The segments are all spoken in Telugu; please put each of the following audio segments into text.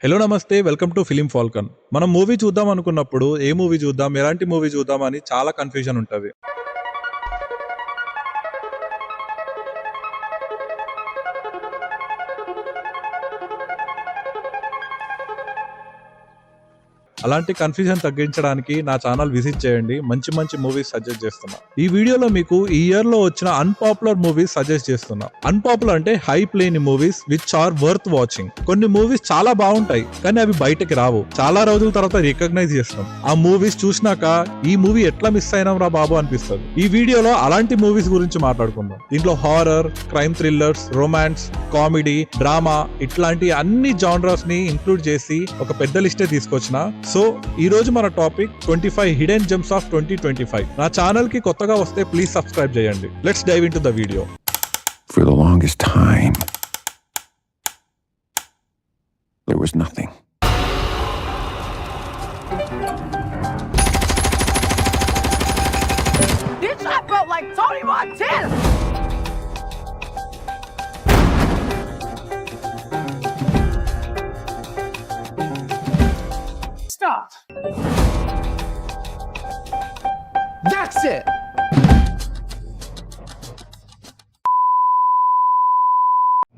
హలో నమస్తే వెల్కమ్ టు ఫిలిం ఫాల్కన్. మనం మూవీ చూద్దాం అనుకున్నప్పుడు ఏ మూవీ చూద్దాం, ఎలాంటి మూవీ చూద్దాం అని చాలా కన్ఫ్యూజన్ ఉంటుంది. అలాంటి కన్ఫ్యూజన్ తగ్గించడానికి నా ఛానల్ విజిట్ చేయండి. మంచి మంచి మూవీస్ సజెస్ట్ చేస్తున్నా. ఈ వీడియోలో మీకు ఈ ఇయర్ లో వచ్చిన అన్పాపులర్ మూవీస్ సజెస్ట్ చేస్తున్నా. అన్పాపులర్ అంటే హైప్ లేని movies which are worth watching. కొన్ని మూవీస్ చాలా బాగుంటాయి కానీ అవి బయటకి రావు. చాలా రోజుల తర్వాత రికగ్నైజ్ చేస్తాం. ఆ మూవీస్ చూసినాక ఈ మూవీ ఎట్లా మిస్ అయినాం రా బాబు అనిపిస్తుంది. ఈ వీడియోలో అలాంటి మూవీస్ గురించి మాట్లాడుకుందాం. దీంట్లో horror, crime thrillers, romance, comedy, drama ఇట్లాంటి అన్ని జానర్స్ ని ఇంక్లూడ్ చేసి ఒక పెద్ద లిస్టే తీసుకొచ్చిన. సో ఈ రోజు మన టాపిక్ 25 హిడెన్ జెమ్స్ ఆఫ్ 2025. నా ఛానల్ కి కొత్తగా వస్తే ప్లీజ్ సబ్స్క్రైబ్ చేయండి. Let's dive into the video. For the longest time, there was nothing. Bitch, I felt like Tony Montana! Stop! That's it!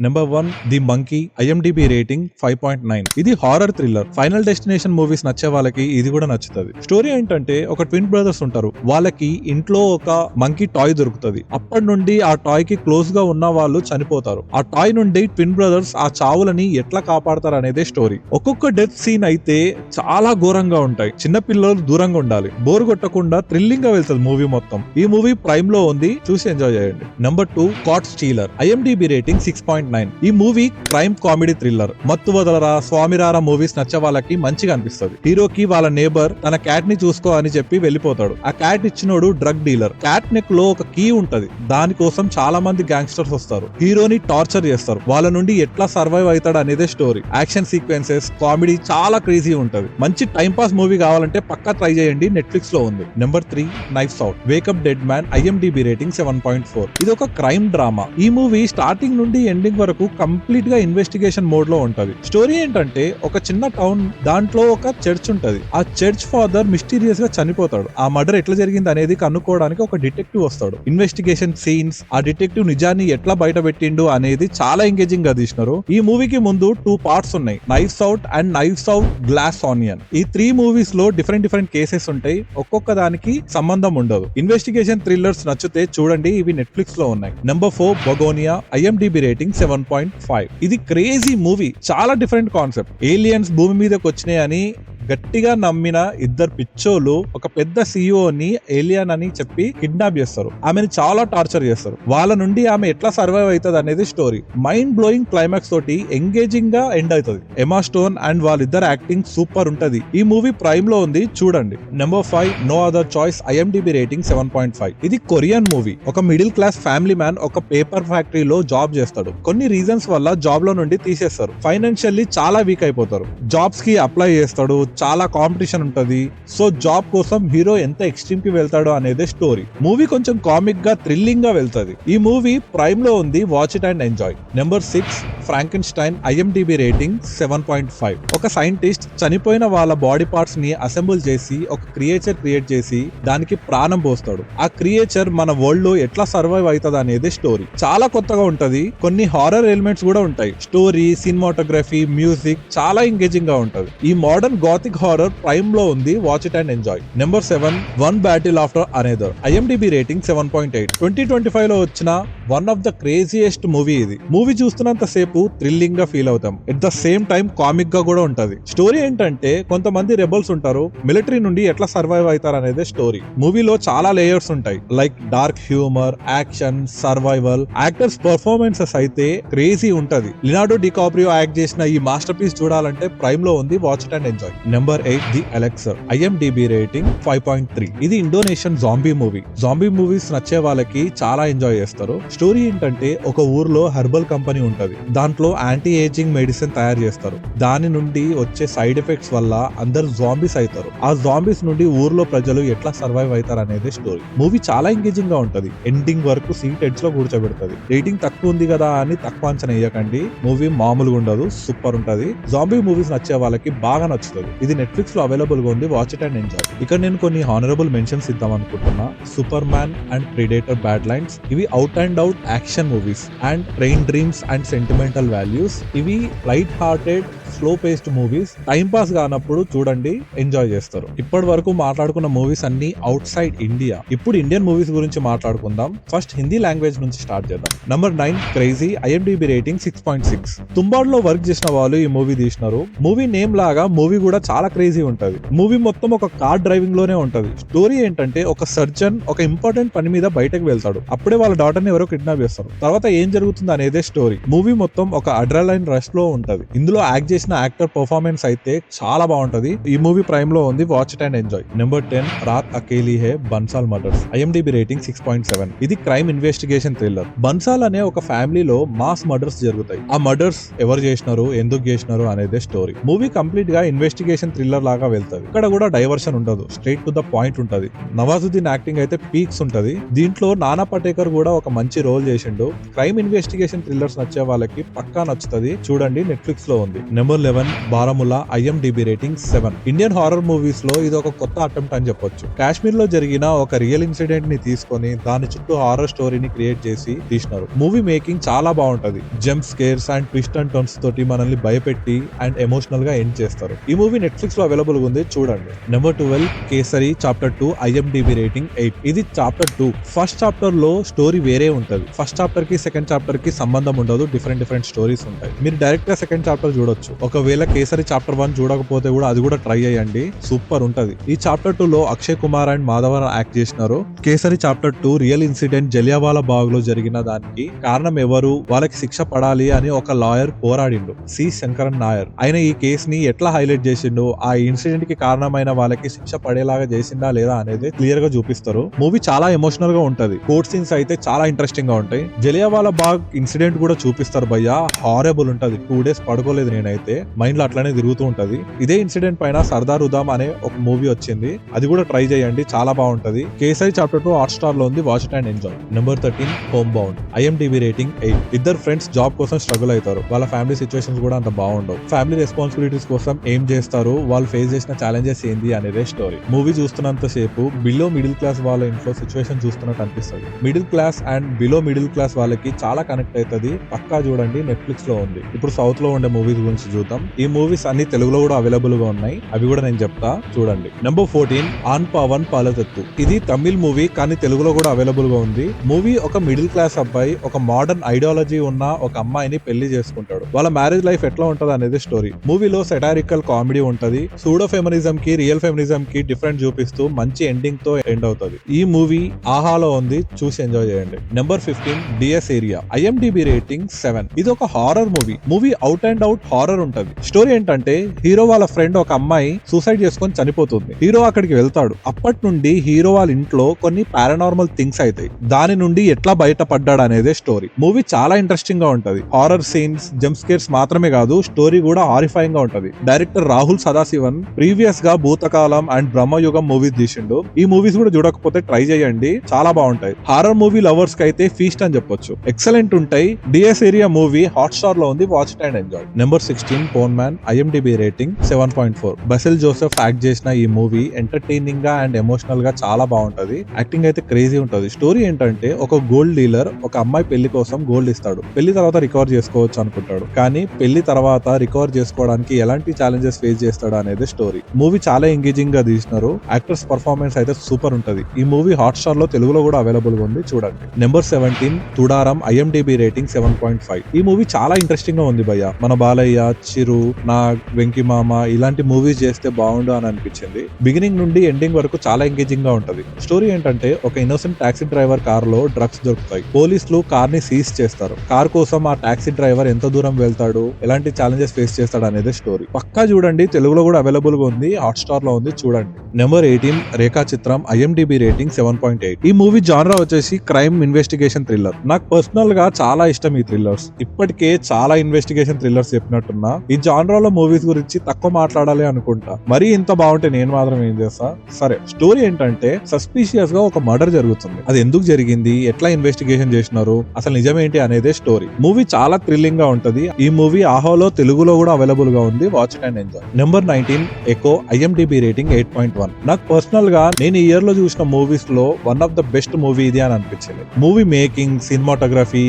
Number 1 the monkey. IMDb rating 5.9. ఇది horror thriller. Final destination movies నచ్చే వాళ్ళకి ఇది కూడా నచ్చుతుంది. స్టోరీ ఏంటంటే ఒక ట్విన్ బ్రదర్స్ ఉంటారు. వాళ్ళకి ఇంట్లో ఒక మంకీ టాయ్ దొరుకుతుంది. అప్పటి నుండి ఆ టాయ్ కి క్లోజ్ గా ఉన్న వాళ్ళు చనిపోతారు. ఆ టాయ్ నుండి ట్విన్ బ్రదర్స్ ఆ చావులని ఎట్లా కాపాడతారు అనేదే స్టోరీ. ఒక్కొక్క డెత్ సీన్ అయితే చాలా ఘోరంగా ఉంటాయి. చిన్న పిల్లలు దూరంగా ఉండాలి. బోర్ కొట్టకుండా థ్రిల్లింగ్ గా వెళ్తుంది మూవీ మొత్తం. ఈ మూవీ ప్రైమ్ లో ఉంది, చూసి ఎంజాయ్ చేయండి. Number 2 cat stealer. IMDb rating 6.9. ఈ మూవీ క్రైమ్ కామెడీ థ్రిల్లర్. మత్తు వదలరా, స్వామిరారా మూవీస్ నచ్చే వాళ్ళకి మంచిగా అనిపిస్తుంది. హీరోకి వాళ్ళ నేబర్ తన క్యాట్ ని చూసుకో అని చెప్పి వెళ్ళిపోతాడు. ఆ క్యాట్ ఇచ్చినోడు డ్రగ్ డీలర్. క్యాట్ నెక్ లో ఒక కీ ఉంటది. దానికోసం చాలా మంది గ్యాంగ్స్టర్స్ వస్తారు. హీరోని టార్చర్ చేస్తారు. వాళ్ళ నుండి ఎట్లా సర్వైవ్ అవుతాడు అనేదే స్టోరీ. యాక్షన్ సీక్వెన్సెస్, కామెడీ చాలా క్రేజీ ఉంటది. మంచి టైం పాస్ మూవీ కావాలంటే పక్కా ట్రై చేయండి. నెట్ఫ్లిక్స్ లో ఉంది. Number 3 knifes out. Wake up dead man. IMDb rating 7.4. ఇది ఒక క్రైమ్ డ్రామా. ఈ మూవీ స్టార్టింగ్ నుండి ఎండింగ్ వరకు కంప్లీట్ గా ఇన్వెస్టిగేషన్ మోడ్ లో ఉంటది. స్టోరీ ఏంటంటే ఒక చిన్న టౌన్, దాంట్లో ఒక చర్చ్ ఉంటది. ఆ చర్చ్ ఫాదర్ మిస్టీరియస్ గా చనిపోతాడు. ఆ మర్డర్ ఎట్లా జరిగింది అనేది కనుక్కోవడానికి ఒక డిటెక్టివ్ వస్తాడు. ఇన్వెస్టిగేషన్ సీన్స్, ఆ డిటెక్టివ్ నిజాన్ని ఎట్లా బయట పెట్టిండు అనేది చాలా ఎంగేజింగ్ గా తీసినారు. ఈ మూవీకి ముందు 2 పార్ట్స్ ఉన్నాయి, knifes out and knifes out glass onion. ఈ 3 మూవీస్ లో డిఫరెంట్ కేసెస్ ఉంటాయి. ఒక్కొక్క దానికి సంబంధం ఉండదు. ఇన్వెస్టిగేషన్ థ్రిల్లర్స్ నచ్చితే చూడండి, ఇవి నెట్ఫ్లిక్స్ లో ఉన్నాయి. నెంబర్ 4 బగోనియా. IMDb rating 7.5. ఇది క్రేజీ మూవీ. చాలా డిఫరెంట్ కాన్సెప్ట్. ఏలియన్స్ భూమి మీదకి వచ్చినాయని గట్టిగా నమ్మిన ఇద్దరు పిచ్చోలు ఒక పెద్ద సిఇఓని ఏలియన్ అని చెప్పి కిడ్నాప్ చేస్తారు. ఆమెను చాలా టార్చర్ చేస్తారు. వాళ్ళ నుండి ఆమె ఎట్లా సర్వైవ్ అవుతుంది అనేది స్టోరీ. మైండ్ బ్లోయింగ్ క్లైమాక్స్ తోటి ఎంగేజింగ్ గా ఎండ్ అవుతుంది. ఎమా స్టోన్ అండ్ వాళ్ళిద్దరు యాక్టింగ్ సూపర్ ఉంటది. ఈ మూవీ ప్రైమ్ లో ఉంది, చూడండి. Number 5 no other choice. IMDb rating 7.5. ఇది కొరియన్ మూవీ. ఒక మిడిల్ క్లాస్ ఫ్యామిలీ మ్యాన్ ఒక పేపర్ ఫ్యాక్టరీలో జాబ్ చేస్తాడు. కొన్ని రీజన్స్ వల్ల జాబ్ లో నుండి తీసేస్తారు. ఫైనాన్షియల్లీ చాలా వీక్ అయిపోతారు. జాబ్స్ కి అప్లై చేస్తాడు. చాలా కాంపిటీషన్ ఉంటది. సో జాబ్ కోసం హీరో ఎంత ఎక్స్ట్రీమ్ కి వెళ్తాడో అనేదే స్టోరీ. మూవీ కొంచెం కామిక్ గా థ్రిల్లింగ్ గా వెళ్తది. ఈ మూవీ ప్రైమ్ లో ఉంది, watch it and enjoy. Number 6 Frankenstein. IMDb rating 7.5. ఒక సైంటిస్ట్ చనిపోయిన వాళ్ళ బాడీ పార్ట్స్ ని అసెంబుల్ చేసి ఒక క్రియేచర్ క్రియేట్ చేసి దానికి ప్రాణం పోస్తాడు. ఆ క్రియేచర్ మన వరల్డ్ లో ఎట్లా సర్వైవ్ అవుతుంది అనేది స్టోరీ. చాలా కొత్తగా ఉంటది. కొన్ని హారర్ ఎలిమెంట్స్ కూడా ఉంటాయి. స్టోరీ, సినిమాటోగ్రఫీ, మ్యూజిక్ చాలా ఎంగేజింగ్ గా ఉంటది. ఈ మోడర్న్ గాథిక్ హారర్ ప్రైమ్ లో ఉంది, watch it and enjoy. Number 7 one battle after another. IMDb rating 7.8. 2025 లో వచ్చిన one of the craziest movie ఇది. మూవీ చూస్తున్నంత సేపు థ్రిల్లింగ్ గా ఫీల్ అవుతాం. At the same time comic గా కూడా ఉంటది. స్టోరీ ఏంటంటే కొంతమంది రెబల్స్ ఉంటారు. మిలిటరీ నుండి ఎట్లా సర్వైవ్ అవుతారు అనేది స్టోరీ. మూవీలో చాలా లేయర్స్ ఉంటాయి, like dark humour, action, survival. Actors performances అయితే క్రేజీ ఉంటది. లినార్డో డికాప్రియో యాక్ట్ చేసిన ఈ మాస్టర్ పీస్ చూడాలంటే ప్రైమ్ లో ఉంది, watch it and enjoy. Number 8 the Elixir. IMDb rating 5.3. ఇది Indonesian zombie movie. Zombie movies నచ్చే వాళ్ళకి చాలా ఎంజాయ్ చేస్తారు. స్టోరీ ఏంటంటే ఒక ఊర్లో హెర్బల్ కంపెనీ ఉంటది. దాంట్లో యాంటీ ఏజింగ్ మెడిసిన్ తయారు చేస్తారు. దాని నుండి వచ్చే సైడ్ ఎఫెక్ట్స్ వల్ల అందరు జాంబీస్ అవుతారు. ఆ జాంబీస్ నుండి ఊర్లో ప్రజలు ఎట్లా సర్వైవ్ అవుతారు అనేది స్టోరీ. మూవీ చాలా ఎంగేజింగ్ గా ఉంటది. ఎండింగ్ వరకు సీట్ ఎడ్జ్ లో కూర్చోబెడుతుంది. రేటింగ్ తక్కువ ఉంది కదా అని తక్కువ అంచనా వేయకండి. మూవీ మామూలుగా ఉండదు, సూపర్ ఉంటది. జాంబీ మూవీస్ నచ్చే వాళ్ళకి బాగా నచ్చుతుంది. ఇది నెట్ఫ్లిక్స్ లో అవైలబుల్ గా ఉంది. Watch it and enjoy. ఇక్కడ నేను కొన్ని హానరబుల్ మెన్షన్స్ ఇద్దాం అనుకుంటున్నా. Superman and Predator Badlands. ఇవి out and out action movies. And Train Dreams and Sentimental Value. ఇవి light hearted slow paced movies. Time pass కానప్పుడు చూడండి, ఎంజాయ్ చేస్తారు. ఇప్పటి వరకు మాట్లాడుకున్న మూవీస్ అన్ని అవుట్ సైడ్ ఇండియా. ఇప్పుడు ఇండియన్ మూవీస్ గురించి మాట్లాడుకుందాం. ఫస్ట్ హిందీ లాంగ్వేజ్ నుంచి స్టార్ట్ చేద్దాం. Number 9 Crazy. IMDb rating 6.6. తుంబాడ్లో work చేసిన వాళ్ళు ఈ మూవీ తీసినారు. మూవీ నేమ్ లాగా మూవీ కూడా చాలా క్రేజీ ఉంటది. మూవీ మొత్తం ఒక కార్ డ్రైవింగ్ లోనే ఉంటది. స్టోరీ ఏంటంటే ఒక సర్జన్ ఒక ఇంపార్టెంట్ పని మీద బయటకు వెళ్తాడు. అప్పుడే వాళ్ళ డాటర్ ని ఎవరో కిడ్నాప్ చేస్తారు. తర్వాత ఏం జరుగుతుంది అనేదే స్టోరీ. మూవీ మొత్తం ఒక అడ్రలైన్ రష్ లో ఉంటది. ఇందులో యాక్ట్ చేసిన యాక్టర్ పర్ఫార్మెన్స్ అయితే చాలా బాగుంటది. ఈ మూవీ ప్రైమ్ లో ఉంది. Watch it and enjoy. Number 10 Raat Akeli Hai Bansal Murders. IMDb rating 6.7. ఇది క్రైమ్ ఇన్వెస్టిగేషన్ థ్రిల్లర్. బన్సాల్ అనే ఒక ఫ్యామిలీలో మాస్ మర్డర్స్ జరుగుతాయి. ఆ మర్డర్స్ ఎవరు చేసినారు, ఎందుకు చేసినారు అనేదే స్టోరీ. మూవీ కంప్లీట్ గా ఇన్వెస్టిగేషన్ థ్రిల్లర్ లాగా వెళ్తది. ఇక్కడ కూడా డైవర్షన్ ఉండదు, స్ట్రైట్ టు ద పాయింట్ ఉంటది. నవాజుద్దీన్ యాక్టింగ్ అయితే పీక్స్ ఉంటది. దీంట్లో నానా పటేకర్ కూడా ఒక మంచి రోల్ చేసిండు. క్రైమ్ ఇన్వెస్టిగేషన్ థ్రిల్లర్స్ నచ్చే వాళ్ళకి పక్కా నచ్చుతుంది. చూడండి, నెట్ఫ్లిక్స్ లో ఉంది. Number 11 Baramulla. IMDb rating 7. Indian horror movies లో ఇది ఒక కొత్త అటెంప్ట్ అని చెప్పొచ్చు. కాశ్మీర్ లో జరిగిన ఒక రియల్ ఇన్సిడెంట్ ని తీసుకొని దాని చుట్టూ హారర్ స్టోరీని క్రియేట్ చేసి తీసినారు. మూవీ మేకింగ్ చాలా బాగుంటది. Jump scares and twist and turns తోటి మనల్ని భయపెట్టి అండ్ ఎమోషనల్ గా ఎండ్ చేస్తారు. ఈ మూవీ నెట్ఫ్లిక్స్ లో అవైలబుల్ ఉంది, చూడండి. Number 12 kesari chapter 2. IMDb rating 8. ఇది చాప్టర్ 2. ఫస్ట్ చాప్టర్ లో స్టోరీ వేరే ఉంటది. ఫస్ట్ చాప్టర్ కి సెకండ్ చాప్టర్ కి సంబంధం ఉండదు. డిఫరెంట్ స్టోరీస్ ఉంటాయి. మీరు డైరెక్ట్ గా సెకండ్ చాప్టర్ చూడొచ్చు. ఒకవేళ కేసరి చాప్టర్ 1 చూడకపోతే కూడా అది కూడా ట్రై చేయండి, సూపర్ ఉంటది. ఈ చాప్టర్ 2 లో అక్షయ్ కుమార్ అండ్ మాధవన్ యాక్ట్ చేసినారు. Kesari chapter 2 real incident Jallianwala బాగ్ లో జరిగిన దానికి కారణం ఎవరు, వాళ్ళకి శిక్ష పడాలి అని ఒక లాయర్ పోరాడిండు, సి శంకరన్ నాయర్. ఆయన ఈ కేసుని ఎట్లా హైలైట్ చేసిండు, ఆ ఇన్సిడెంట్ కి కారణమైన వాళ్ళకి శిక్ష పడేలాగా చేసిందా లేదా అనేది క్లియర్ గా చూపిస్తారు. మూవీ చాలా ఎమోషనల్ గా ఉంటది. కోర్ట్ సీన్స్ అయితే చాలా ఇంట్రెస్టింగ్ గా ఉంటాయి. జలియావాలా బాగ్ ఇన్సిడెంట్ కూడా చూపిస్తారు భయ్యా, హారబుల్ ఉంటది. 2 days పడుకోలేదు నేనైతే, మైండ్ లో అట్లానే తిరుగుతూ ఉంటది. ఇదే ఇన్సిడెంట్ పైన సర్దార్ ఉదామ్ అనే ఒక మూవీ వచ్చింది, అది కూడా ట్రై చేయండి, చాలా బాగుంటది. కేసరి చాప్టర్ 2 హాట్‌స్టార్ లో ఉంది. Watch it and enjoy. Number 13 home bound. IMDb rating 8. ఇద్దరు ఫ్రెండ్స్ జాబ్ కోసం స్ట్రగుల్ అవుతారు. వాళ్ళ ఫ్యామిలీ సిచ్యువేషన్స్ కూడా అంత బాగుండవు. ఫ్యామిలీ రెస్పాన్సిబిలిటీస్ కోసం ఏం చేస్తారు, వాళ్ళు ఫేస్ చేసిన ఛాలెంజెస్ ఏంది అనేదే స్టోరీ. మూవీ చూస్తున్నంత సేపు బిలో మిడిల్ క్లాస్ వాళ్ళ ఇంట్లో సిచ్యువేషన్ చూస్తున్నట్టు అనిపిస్తుంది. Middle class and below middle class వాళ్ళకి చాలా కనెక్ట్ అవుతుంది. పక్కా చూడండి, నెట్ఫ్లిక్స్ లో ఉంది. ఇప్పుడు సౌత్ లో ఉండే మూవీస్ గురించి చూద్దాం. ఈ మూవీస్ అన్ని తెలుగులో కూడా అవైలబుల్ గా ఉన్నాయి, అవి కూడా నేను చెప్తా, చూడండి. నెంబర్ 14 ఆన్ పవన్ పాలతత్తు. ఇది తమిళ్ మూవీ కానీ తెలుగులో కూడా అవైలబుల్ గా ఉంది. మూవీ ఒక మిడిల్ క్లాస్ అబ్బాయి ఒక మోడర్న్ ఐడియాలజీ ఉన్న ఒక అమ్మాయిని పెళ్లి చేసుకుంటాడు. వాళ్ళ మ్యారేజ్ లైఫ్ ఎట్లా ఉంటది అనేది స్టోరీ. మూవీలో సెటారికల్ కామెడీ ఉంటది. సూడో ఫెమినిజం కి రియల్ ఫెమినిజం కి డిఫరెంట్ చూపిస్తూ మంచి ఎండింగ్ తో ఎండ్ అవుతుంది. ఈ మూవీ ఆహాలో ఉంది, చూసి ఎంజాయ్ చేయండి. Number 15 DS area. IMDb rating 7. ఇది ఒక horror movie. Movie out and out horror ఉంటది. స్టోరీ ఏంటంటే హీరో వాళ్ళ ఫ్రెండ్ ఒక అమ్మాయి సూసైడ్ చేసుకొని చనిపోతుంది. హీరో అక్కడికి వెళ్తాడు. అప్పటి నుండి హీరో వాళ్ళ ఇంట్లో కొన్ని పారానార్మల్ థింగ్స్ అవుతాయి. దాని నుండి ఎట్లా బయటపడ్డాడు అనేదే స్టోరీ. మూవీ చాలా ఇంట్రెస్టింగ్ గా ఉంటది. హారర్ సీన్స్, జంప్ స్కేర్స్ మాత్రమే కాదు, స్టోరీ కూడా హారిఫైయింగ్ గా ఉంటది. డైరెక్టర్ రాహుల్ సదాశివన్ ప్రీవియస్ గా భూతకాలం అండ్ బ్రహ్మయుగం మూవీస్ తీసిండు. ఈ మూవీస్ కూడా చూడకపోతే ట్రై చేయండి, చాలా బాగుంటాయి. హారర్ మూవీ లవర్స్ కి అయితే ఫీస్ట్ అని చెప్పొచ్చు, ఎక్సలెంట్ ఉంటాయి. డిఎస్ ఏరియా మూవీ హాట్‌స్టార్ లో ఉంది. Watch it and enjoy. Number 16 phone man. IMDb rating 7.4. Basil Joseph act చేసిన ఈ మూవీ ఎంటర్టైనింగ్ గా అండ్ ఎమోషనల్ గా చాలా బాగుంటది. యాక్టింగ్ అయితే క్రేజీ ఉంటది. స్టోరీ ఏంటంటే ఒక గోల్డ్ డీలర్ ఒక అమ్మాయి పెళ్లి కోసం గోల్డ్ ఇస్తాడు. పెళ్లి తర్వాత రికవర్ చేసుకోవచ్చు అనుకుంటాడు, కానీ పెళ్లి తర్వాత రికవర్ చేసుకోవడానికి ఎలాంటి ఛాలెంజెస్ ఫేస్ చేస్తాడు అనేది స్టోరీ. మూవీ చాలా ఎంగేజింగ్ గా తీసినారు. యాక్టర్స్ పర్ఫార్మెన్స్ అయితే సూపర్ ఉంటది. ఈ మూవీ హాట్‌స్టార్ లో తెలుగులో కూడా అవైలబుల్ గా ఉంది, చూడండి. నెంబర్ 17 తుడారం. IMDb rating 7.5. ఈ మూవీ చాలా ఇంట్రెస్టింగ్ గా ఉంది భయ్య. మన బాలయ్య, చిరు, నాగ్, వెంకీ మామ ఇలాంటి మూవీస్ చేస్తే బాగుండు అని అనిపించింది. బిగినింగ్ నుండి ఎండింగ్ వరకు చాలా ఎంగేజింగ్ గా ఉంటది. స్టోరీ ఏంటంటే ఒక ఇన్నోసెంట్ టాక్సీ డ్రైవర్ కార్ లో డ్రగ్స్ దొరుకుతాయి. పోలీసులు కార్ ని సీజ్ చేస్తారు. కార్ కోసం ఆ టాక్సీ డ్రైవర్ ఎంత దూరం వెళ్తాడు, ఎలాంటి ఛాలెంజెస్ ఫేస్ చేస్తాడు అనేది స్టోరీ. పక్కా చూడండి, తెలుగు తెలుగులో కూడా అవైలబుల్ గా ఉంది, హాట్ స్టార్ లో ఉంది, చూడండి. నెంబర్ 18 రేఖా చిత్రం, IMDb రేటింగ్ 7.8. ఈ మూవీ జానరా వచ్చేసి క్రైమ్ ఇన్వెస్టిగేషన్ థ్రిల్లర్. నాకు పర్సనల్ గా చాలా ఇష్టం ఈ థ్రిల్లర్స్. ఇప్పటికే చాలా ఇన్వెస్టిగేషన్ థ్రిల్లర్స్ చెప్పినట్టున్నా, ఈ జానరాలో మూవీస్ గురించి తక్కువ మాట్లాడాలి అనుకుంటా. మరీ ఇంత బాగుంటే నేను మాత్రం ఏం చేస్తా. సరే, స్టోరీ ఏంటంటే సస్పీషియస్ గా ఒక మర్డర్ జరుగుతుంది. అది ఎందుకు జరిగింది, ఎట్లా ఇన్వెస్టిగేషన్ చేసినారు, అసలు నిజమేంటి అనేదే స్టోరీ. మూవీ చాలా థ్రిల్లింగ్ గా ఉంటది. ఈ మూవీ ఆహోలో తెలుగులో కూడా అవైలబుల్ గా ఉంది, watch it and enjoy. Number 19 echo, IMDb rating 8.1. నాకు పర్సనల్ గా నేను ఈ ఇయర్ లో చూసిన మూవీస్ లో one of the best movie ఇది అని అనిపించింది. మూవీ మేకింగ్, సినిమాటోగ్రఫీ,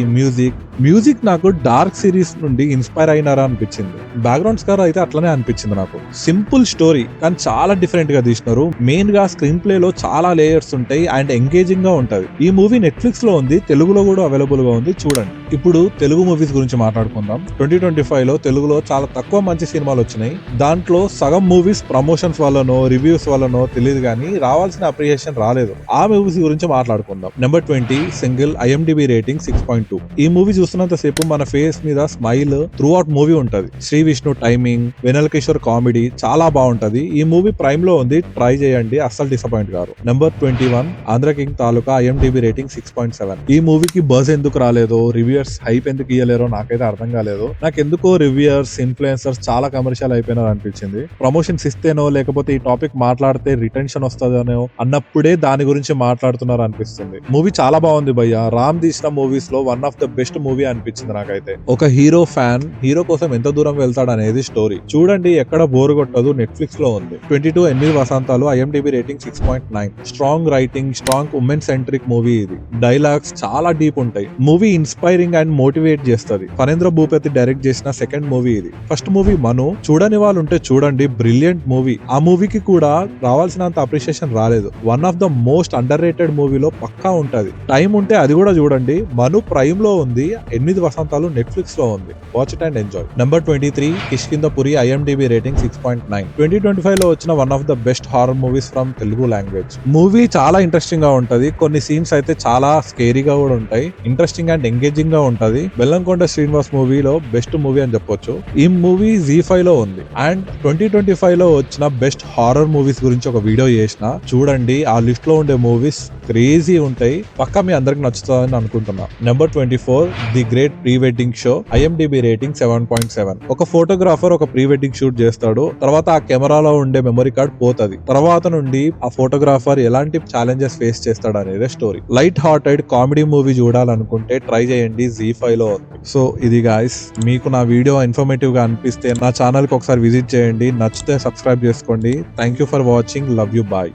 మ్యూజిక్ నాకు డార్క్ సిరీస్ నుండి ఇన్స్పైర్ అయినారా అనిపించింది. బ్యాక్గ్రౌండ్ స్కోర్ అయితే అట్లనే అనిపించింది నాకు. సింపుల్ స్టోరీ కానీ చాలా డిఫరెంట్ గా తీసినారు. మెయిన్ గా స్క్రీన్ ప్లే లో చాలా లేయర్స్ ఉంటాయి అండ్ ఎంగేజింగ్ గా ఉంటది. ఈ మూవీ నెట్ఫ్లిక్స్ లో ఉంది, తెలుగులో కూడా అవైలబుల్ గా ఉంది, చూడండి. ఇప్పుడు తెలుగు మూవీస్ గురించి మాట్లాడుకుందాం. 2025 లో తెలుగులో చాలా తక్కువ మంచి సినిమాలు వచ్చినాయి. దాంట్లో సగం మూవీస్ ప్రమోషన్స్ వల్లనో రివ్యూస్ వల్లనో తెలియదు కానీ రావాల్సిన అప్రిషియేషన్ రాలేదు. ఆ మూవీస్ గురించి మాట్లాడుకుందాం. Number 20 single, IMDb rating 6.2. ఈ మూవీ చూస్తున్నంత సేపు మన ఫేస్ మీద స్మైల్ త్రూ అవుట్ మూవీ ఉంటది. శ్రీ విష్ణు టైమింగ్, వెనల్ కిషోర్ కామెడీ చాలా బాగుంటది. ఈ మూవీ ప్రైమ్ లో ఉంది, ట్రై చేయండి, అస్సలు డిసప్పాయింట్ గారు. నెంబర్ 21 ఆంధ్ర కింగ్ తాలూకా, IMDb రేటింగ్ 6.7. ఈ మూవీకి బజ్ ఎందుకు రాలేదో, రివ్యూయర్స్ హైప్ ఎందుకు ఇయ్యలేరో నాకైతే అర్థం కాలేదు. నాకు ఎందుకో రివ్యూయర్స్, ఇన్ఫ్లుయెన్సర్స్ చాలా కమర్షియల్ అయిపోయినారు అనిపించింది. ప్రమోషన్స్ ఇస్తేనో లేకపోతే ఈ టాపిక్ మాట్లాడితే రిటెన్షన్ వస్తుందనో అన్నప్పుడే దాని గురించి మాట్లాడుతున్నారు అనిపిస్తుంది. మూవీ చాలా బాగుంది భయ్య. రామ్ తీసిన మూవీస్ లో one of the best movie అనిపించింది నాకైతే. ఒక హీరో ఫ్యాన్ హీరో కోసం ఎంత దూరం వెళ్తాడు అనేది స్టోరీ. చూడండి, ఎక్కడ బోర్ కొట్టదు, నెట్ఫ్లిక్స్ లో ఉంది. 22 8 వసంతాలు, IMDb rating 6.9. Strong writing, strong women centric movie ఇది. డైలాగ్స్ చాలా డీప్ ఉంటాయి. మూవీ ఇన్స్పైరింగ్ అండ్ మోటివేట్ చేస్తుంది. ఫణేంద్ర భూపతి డైరెక్ట్ చేసిన సెకండ్ మూవీ ఇది. ఫస్ట్ మూవీ మను, చూడని వాళ్ళు ఉంటే చూడండి, బ్రిలియంట్ మూవీ. ఆ మూవీకి కూడా రావాల్సినంత అప్రిషియేషన్ రాలేదు. One of the most under rated మూవీలో పక్కా ఉంటది. టైం ఉంటే అది కూడా చూడండి. మను ప్రైమ్ లో ఉంది, 8 వసంతాలు నెట్ఫ్లిక్స్ లో ఉంది, watch it and enjoy. Number 23 Kishkindhapuri, IMDb rating 6.9. 2025 లో వచ్చిన one of the best horror movies from Telugu language. Movie చాలా ఇంట్రెస్టింగ్ గా ఉంటది. కొన్ని సీన్స్ అయితే చాలా స్కేరీగా కూడా ఉంటాయి. ఇంట్రెస్టింగ్ అండ్ ఎంగేజింగ్ గా ఉంటది. బెల్లంకొండ శ్రీనివాస్ మూవీలో బెస్ట్ మూవీ అని చెప్పొచ్చు. ఈ మూవీ ZEE5 లో ఉంది. అండ్ 2025 లో వచ్చిన బెస్ట్ హారర్ మూవీస్ గురించి ఒక వీడియో చేసిన, చూడండి. ఆ లిస్ట్ లో ఉండే మూవీస్ క్రేజీ ఉంటాయి, పక్కా మీ అందరికి నచ్చుతుందని అనుకుంటున్నా. Number 24 the great pre wedding show, IMDb rating 7.7. ఒక ఫోటోగ్రాఫర్ ఒక ప్రీ వెడ్డింగ్ షూట్ చేస్తాడు. తర్వాత ఆ కెమెరాలో ఉండే మెమరీ కార్డ్ పోతది. తర్వాత నుండి ఆ ఫోటోగ్రాఫర్ ఎలాంటి ఛాలెంజెస్ ఫేస్ చేస్తాడు అనేది story. Light hearted comedy movie చూడాలనుకుంటే ట్రై చేయండి, ZEE5 లో ఉంది. సో ఇది గాయ్స్, మీకు నా వీడియో ఇన్ఫర్మేటివ్ గా అనిపిస్తే నా ఛానల్ కి ఒకసారి విజిట్ చేయండి. నచ్చితే సబ్స్క్రైబ్ చేసుకోండి. Thank you for watching. Love you. Bye.